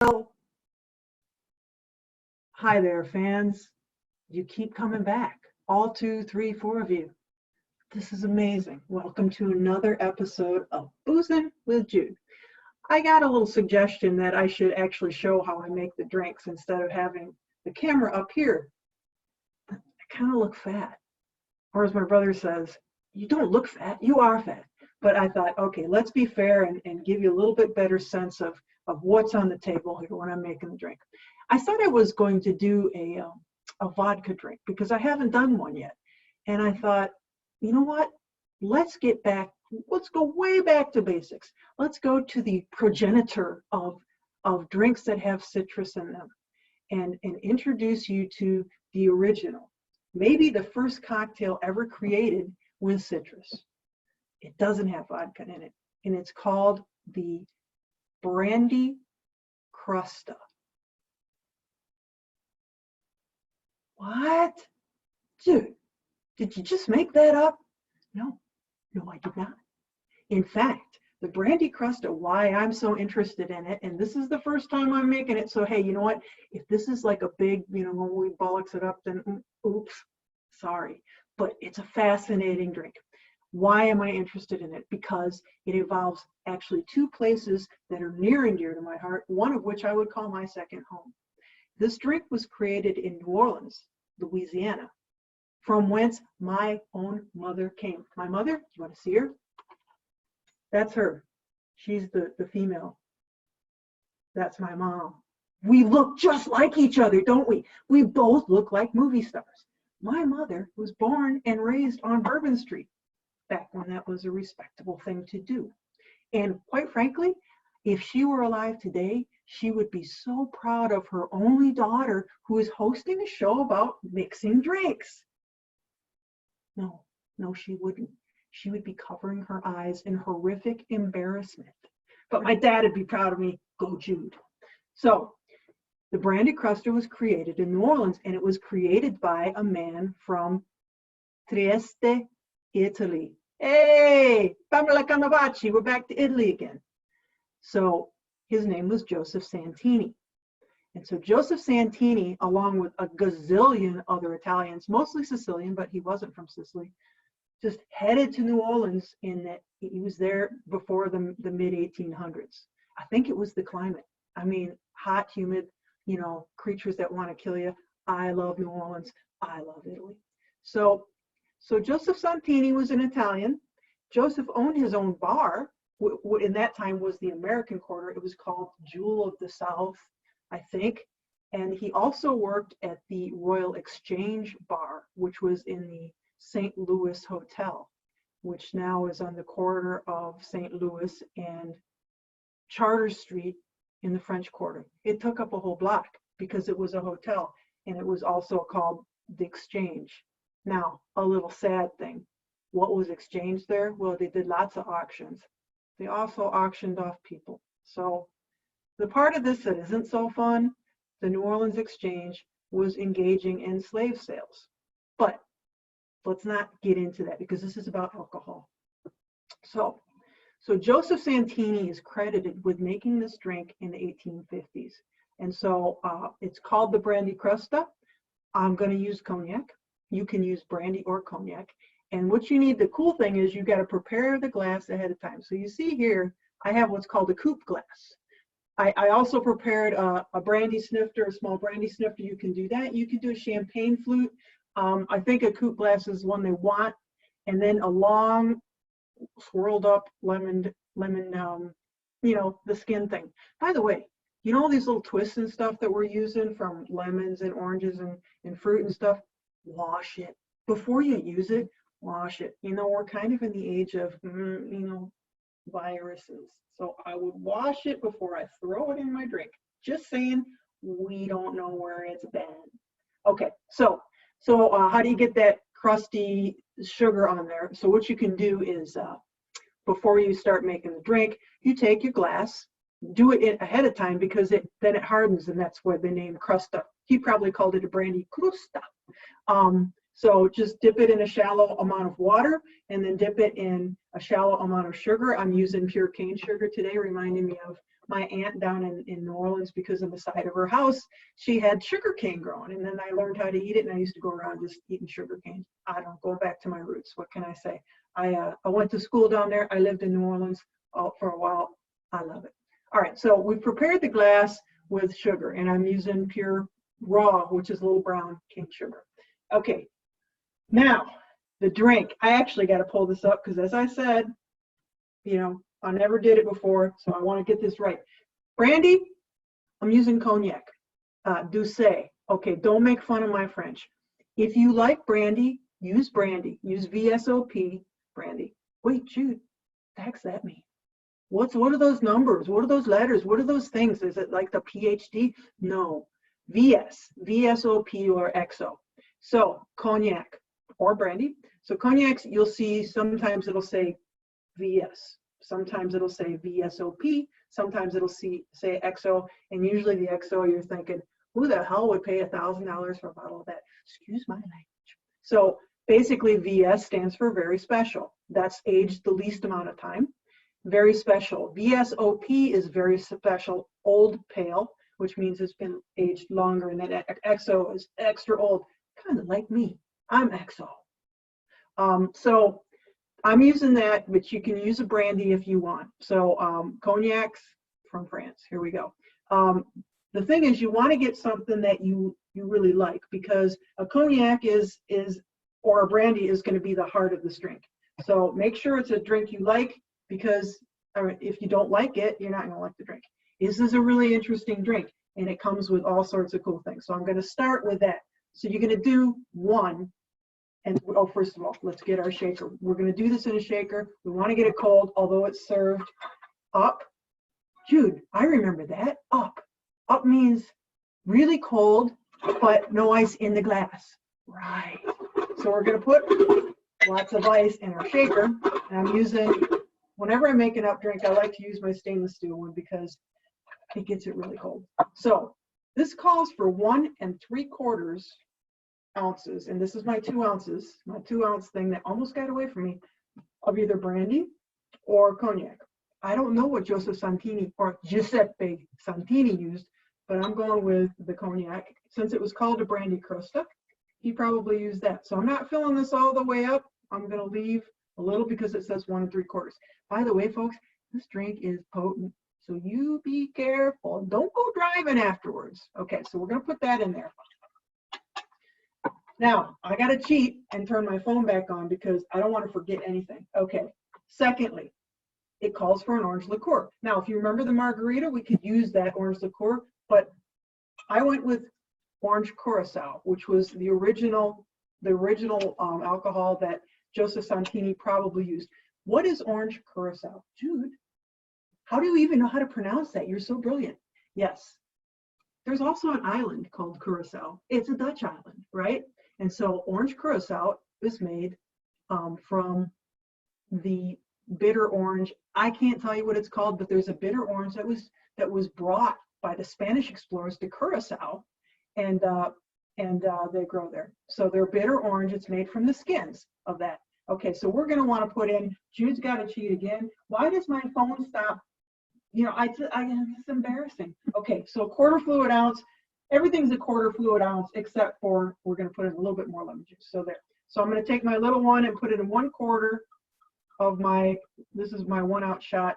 Well, hi there, fans. You keep coming back. All 2, 3, 4 of you. This is amazing. Welcome to another episode of Boozin with Jude. I got a little suggestion that I should actually show how I make the drinks instead of having the camera up here. I kind of look fat. Or as my brother says, you don't look fat, you are fat. But I thought, okay, let's be fair and give you a little bit better sense of what's on the table here when I'm making the drink. I thought I was going to do a vodka drink because I haven't done one yet. And I thought, you know what? Let's go way back to basics. Let's go to the progenitor of drinks that have citrus in them and introduce you to the original. Maybe the first cocktail ever created with citrus. It doesn't have vodka in it, and it's called the Brandy Crusta. What? Dude, did you just make that up? No, I did not. In fact, the Brandy Crusta, why I'm so interested in it, and this is the first time I'm making it, so hey, you know what? If this is like a big, when we bollocks it up, then oops, sorry. But it's a fascinating drink. Why am I interested in it? Because it involves actually two places that are near and dear to my heart, one of which I would call my second home. This drink was created in New Orleans, Louisiana, from whence my own mother came. My mother, do you want to see her? That's her. She's the female. That's my mom. We look just like each other, don't we? We both look like movie stars. My mother was born and raised on Bourbon Street, back when that was a respectable thing to do. And quite frankly, if she were alive today, she would be so proud of her only daughter who is hosting a show about mixing drinks. No, she wouldn't. She would be covering her eyes in horrific embarrassment. But my dad would be proud of me. Go Jude. So the Brandy Cruster was created in New Orleans, and it was created by a man from Trieste, Italy. Hey, Pamela Cannavacci, we're back to Italy again. So his name was Joseph Santorini. And so Joseph Santorini, along with a gazillion other Italians, mostly Sicilian, but he wasn't from Sicily, just headed to New Orleans in that he was there before the mid 1800s. I think it was the climate. I mean, hot, humid, creatures that want to kill you. I love New Orleans. I love Italy. So Joseph Santorini was an Italian. Joseph owned his own bar. In that time was the American Quarter. It was called Jewel of the South, I think. And he also worked at the Royal Exchange Bar, which was in the St. Louis Hotel, which now is on the corner of St. Louis and Charter Street in the French Quarter. It took up a whole block because it was a hotel, and it was also called the Exchange. Now, a little sad thing. What was exchanged there? Well, they did lots of auctions. They also auctioned off people. So the part of this that isn't so fun, the New Orleans Exchange was engaging in slave sales. But let's not get into that because this is about alcohol. So Joseph Santorini is credited with making this drink in the 1850s. And so it's called the Brandy Crusta. I'm going to use cognac. You can use brandy or cognac. And what you need, the cool thing is you got to prepare the glass ahead of time. So you see here, I have what's called a coupe glass. I also prepared a brandy snifter, a small brandy snifter. You can do that. You can do a champagne flute. I think a coupe glass is one they want. And then a long swirled up lemon, the skin thing. By the way, all these little twists and stuff that we're using from lemons and oranges and fruit and stuff, wash it. Before you use it, wash it. We're kind of in the age of, viruses. So I would wash it before I throw it in my drink. Just saying, we don't know where it's been. Okay, so how do you get that crusty sugar on there? So what you can do is, before you start making the drink, you take your glass, do it ahead of time because then it hardens, and that's where the name Crusta. He probably called it a Brandy Crusta. So just dip it in a shallow amount of water and then dip it in a shallow amount of sugar. I'm using pure cane sugar today, reminding me of my aunt down in New Orleans, because of the side of her house, she had sugar cane growing. And then I learned how to eat it, and I used to go around just eating sugar cane. I don't go back to my roots. What can I say? I went to school down there. I lived in New Orleans for a while. I love it. All right, so we've prepared the glass with sugar, and I'm using pure raw, which is little brown cane sugar. Okay, now the drink. I actually got to pull this up because, as I said, you know, I never did it before, so I want to get this right. Brandy, I'm using cognac. Douce. Okay, don't make fun of my French. If you like brandy, use brandy. Use VSOP brandy. Wait, Jude, what the heck's that mean? What are those numbers? What are those letters? What are those things? Is it like the PhD? No. VSOP or XO. So cognac or brandy. So cognacs, you'll see sometimes it'll say VS. Sometimes it'll say VSOP. Sometimes it'll say XO. And usually the XO, you're thinking, who the hell would pay $1,000 for a bottle of that? Excuse my language. So basically VS stands for very special. That's aged the least amount of time. Very special. VSOP is very special, old pale, which means it's been aged longer. And then XO is extra old, kind of like me. I'm XO. So I'm using that, but you can use a brandy if you want. So cognacs from France. Here we go. The thing is, you want to get something that you really like, because a cognac or a brandy is going to be the heart of this drink. So make sure it's a drink you like, because if you don't like it, you're not going to like the drink. This is a really interesting drink, and it comes with all sorts of cool things. So I'm going to start with that. So you're going to do one. And first of all, let's get our shaker. We're going to do this in a shaker. We want to get it cold, although it's served up. Jude, I remember that. Up. Up means really cold, but no ice in the glass. Right. So we're going to put lots of ice in our shaker. And I'm using, whenever I make an up drink, I like to use my stainless steel one because it gets it really cold. So this calls for 1 3/4 ounces, and this is my 2 ounces, my 2-ounce thing that almost got away from me, of either brandy or cognac. I don't know what Joseph Santini or Giuseppe Santini used, but I'm going with the cognac. Since it was called a Brandy Crusta, he probably used that. So I'm not filling this all the way up. I'm going to leave a little because it says 1 3/4. By the way, folks, this drink is potent, so you be careful. Don't go driving afterwards. Okay, so we're going to put that in there. Now, I got to cheat and turn my phone back on because I don't want to forget anything. Okay, secondly, it calls for an orange liqueur. Now, if you remember the margarita, we could use that orange liqueur, but I went with orange curacao, which was the original alcohol that Joseph Santini probably used. What is orange curacao? Jude, how do you even know how to pronounce that? You're so brilliant. Yes. There's also an island called Curacao. It's a Dutch island, right? And so orange curacao is made from the bitter orange. I can't tell you what it's called, but there's a bitter orange that was brought by the Spanish explorers to Curacao, and they grow there. So they're bitter orange. It's made from the skins of that. Okay, so we're going to want to put in. Jude's got to cheat again. Why does my phone stop? You know, it's embarrassing. Okay, so 1/4 fluid ounce. Everything's a 1/4 fluid ounce except for we're going to put in a little bit more lemon juice. So there. So I'm going to take my little one and put it in 1/4 of my. This is my 1 ounce shot,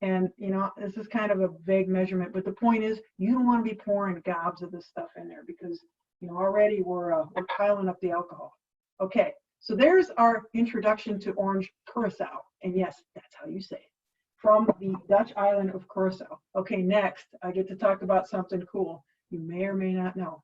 and you know this is kind of a vague measurement, but the point is you don't want to be pouring gobs of this stuff in there because you know already we're piling up the alcohol. Okay, so there's our introduction to orange curacao, and yes, that's how you say it. From the Dutch island of Curacao. Okay, next, I get to talk about something cool you may or may not know.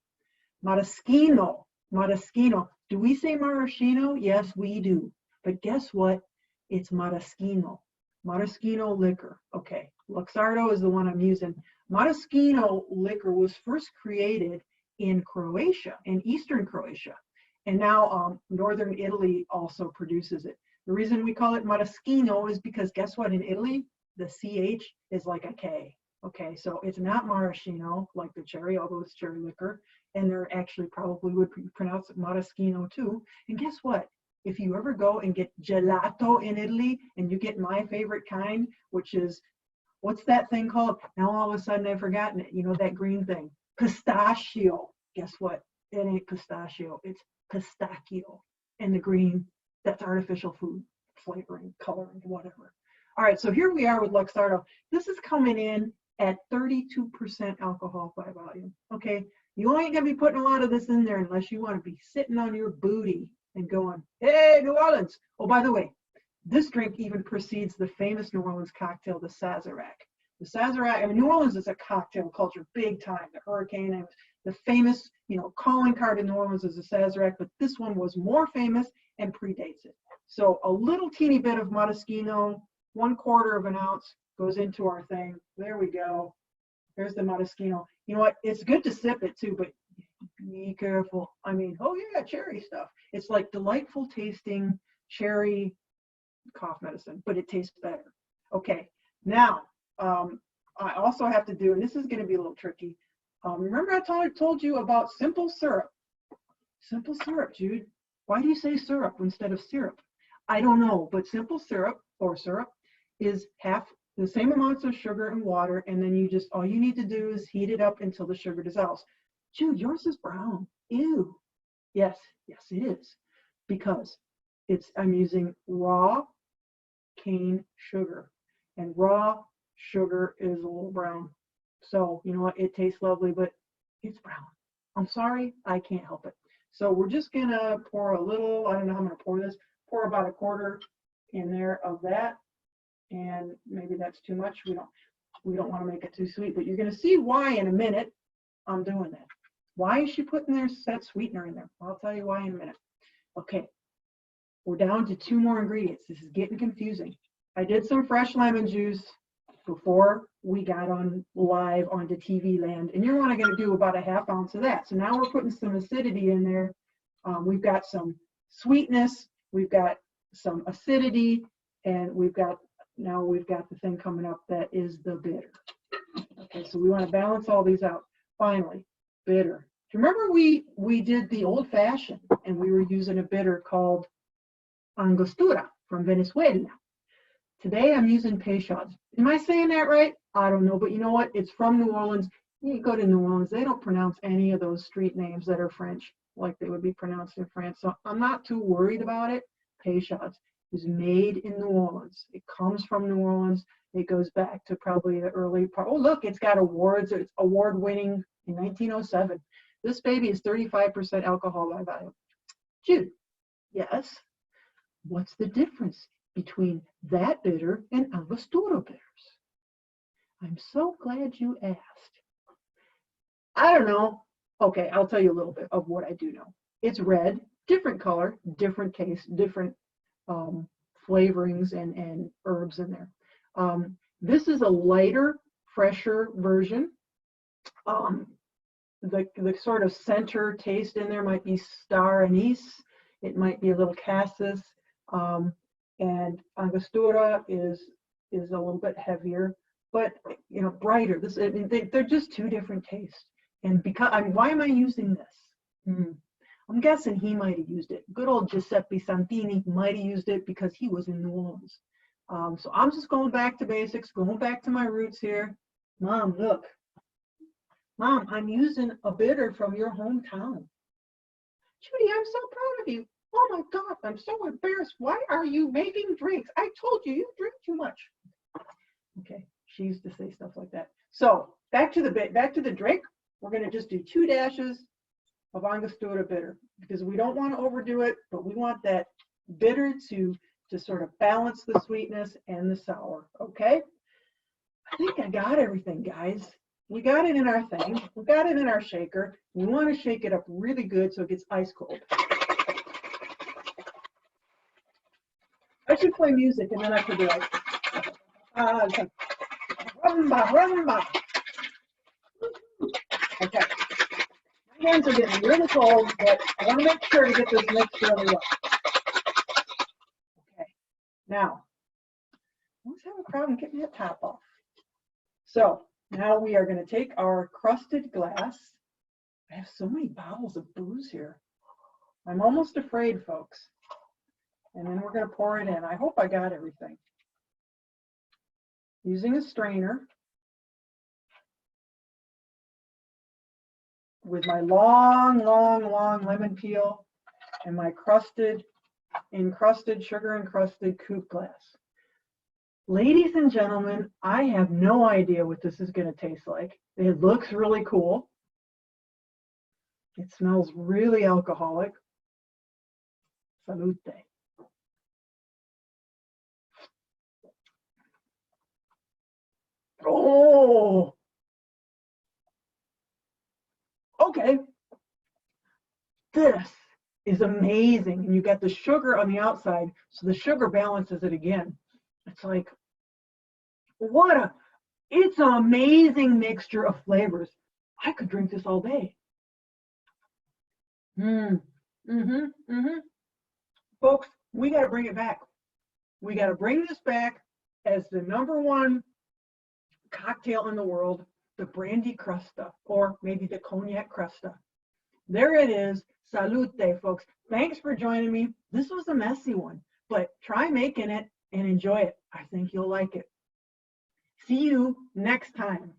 Maraschino. Maraschino. Do we say maraschino? Yes, we do. But guess what? It's maraschino. Maraschino liquor. Okay, Luxardo is the one I'm using. Maraschino liquor was first created in Croatia, in eastern Croatia. And now northern Italy also produces it. The reason we call it maraschino is because guess what? In Italy, the CH is like a K. Okay, so it's not maraschino like the cherry, although it's cherry liquor. And they're actually probably would pronounce it maraschino too. And guess what? If you ever go and get gelato in Italy and you get my favorite kind, which is What's that thing called? Now all of a sudden I've forgotten it. You know, that green thing. Pistachio. Guess what? It ain't pistachio. It's pistachio. And the green, that's artificial food flavoring, coloring, whatever. All right, so here we are with Luxardo. This is coming in at 32% alcohol by volume. Okay, you ain't gonna be putting a lot of this in there unless you want to be sitting on your booty and going, hey, New Orleans. Oh, by the way, this drink even precedes the famous New Orleans cocktail, the Sazerac. The Sazerac, I mean, New Orleans is a cocktail culture, big time. The Hurricane, and the famous, you know, calling card in New Orleans is the Sazerac, but this one was more famous and predates it. So a little teeny bit of Maraschino, 1/4 of an ounce goes into our thing. There we go. There's the Maraschino. You know what? It's good to sip it too, but be careful. I mean, oh yeah, cherry stuff. It's like delightful tasting cherry cough medicine, but it tastes better. Okay, now I also have to do, and this is going to be a little tricky. Remember I told you about simple syrup. Simple syrup, Jude. Why do you say syrup instead of syrup? I don't know, but simple syrup or syrup is half the same amounts of sugar and water, and then you just, all you need to do is heat it up until the sugar dissolves. Jude, yours is brown. Ew. Yes, yes, it is. Because I'm using raw cane sugar, and raw sugar is a little brown. So, you know what, it tastes lovely, but it's brown. I'm sorry, I can't help it. So we're just gonna pour a little, I don't know how I'm gonna pour this, pour about 1/4 in there of that. And maybe that's too much. We don't want to make it too sweet, but you're gonna see why in a minute I'm doing that. Why is she putting that sweetener in there? I'll tell you why in a minute. Okay, we're down to 2 more ingredients. This is getting confusing. I did some fresh lemon juice before we got on live onto TV land, and you're only going to do about 1/2 ounce of that. So now we're putting some acidity in there. We've got some sweetness, we've got some acidity, and we've got the thing coming up that is the bitter. Okay, so we want to balance all these out. Finally, bitter. Do you remember we did the old fashioned and we were using a bitter called Angostura from Venezuela. Today I'm using Peychaud's. Am I saying that right? I don't know, but you know what? It's from New Orleans. You go to New Orleans, they don't pronounce any of those street names that are French like they would be pronounced in France. So I'm not too worried about it. Peychaud's is made in New Orleans. It comes from New Orleans. It goes back to probably the early part. Oh, look, it's got awards. It's award-winning in 1907. This baby is 35% alcohol by volume. Jude, yes. What's the difference between that bitter and Angostura bitters? I'm so glad you asked. I don't know. Okay, I'll tell you a little bit of what I do know. It's red, different color, different taste, different flavorings and herbs in there. This is a lighter, fresher version. The sort of center taste in there might be star anise. It might be a little cassis. And Angostura is a little bit heavier, but you know, brighter. They're just 2 different tastes. And because why am I using this? I'm guessing he might have used it. Good old Giuseppe Santini might have used it because he was in New Orleans. So I'm just going back to basics, going back to my roots here. Mom, look. Mom, I'm using a bitter from your hometown. Judy, I'm so proud of you. Oh my God, I'm so embarrassed. Why are you making drinks? I told you, you drink too much. Okay, she used to say stuff like that. So back to the drink. We're going to just do 2 dashes of Angostura bitter because we don't want to overdo it, but we want that bitter to sort of balance the sweetness and the sour. Okay, I think I got everything, guys. We got it in our thing. We got it in our shaker. We want to shake it up really good so it gets ice cold. I should play music and then I could be like, rumba, rumba. Okay. My hands are getting really cold, but I want to make sure to get this mixed really well. Okay. Now, I always have a problem getting that top off. So now we are going to take our crusted glass. I have so many bottles of booze here. I'm almost afraid, folks. And then we're going to pour it in. I hope I got everything. using a strainer with my long lemon peel and my sugar encrusted coupe glass. Ladies and gentlemen, I have no idea what this is going to taste like. It looks really cool. It smells really alcoholic. Salute. Oh, okay. This is amazing. And you got the sugar on the outside, so the sugar balances it again. It's like, it's an amazing mixture of flavors. I could drink this all day. Folks, we got to bring it back. We got to bring this back as the #1 cocktail in the world, the Brandy Crusta, or maybe the Cognac Cresta. There it is. Salute, folks. Thanks for joining me. This was a messy one, but try making it and enjoy it. I think you'll like it. See you next time.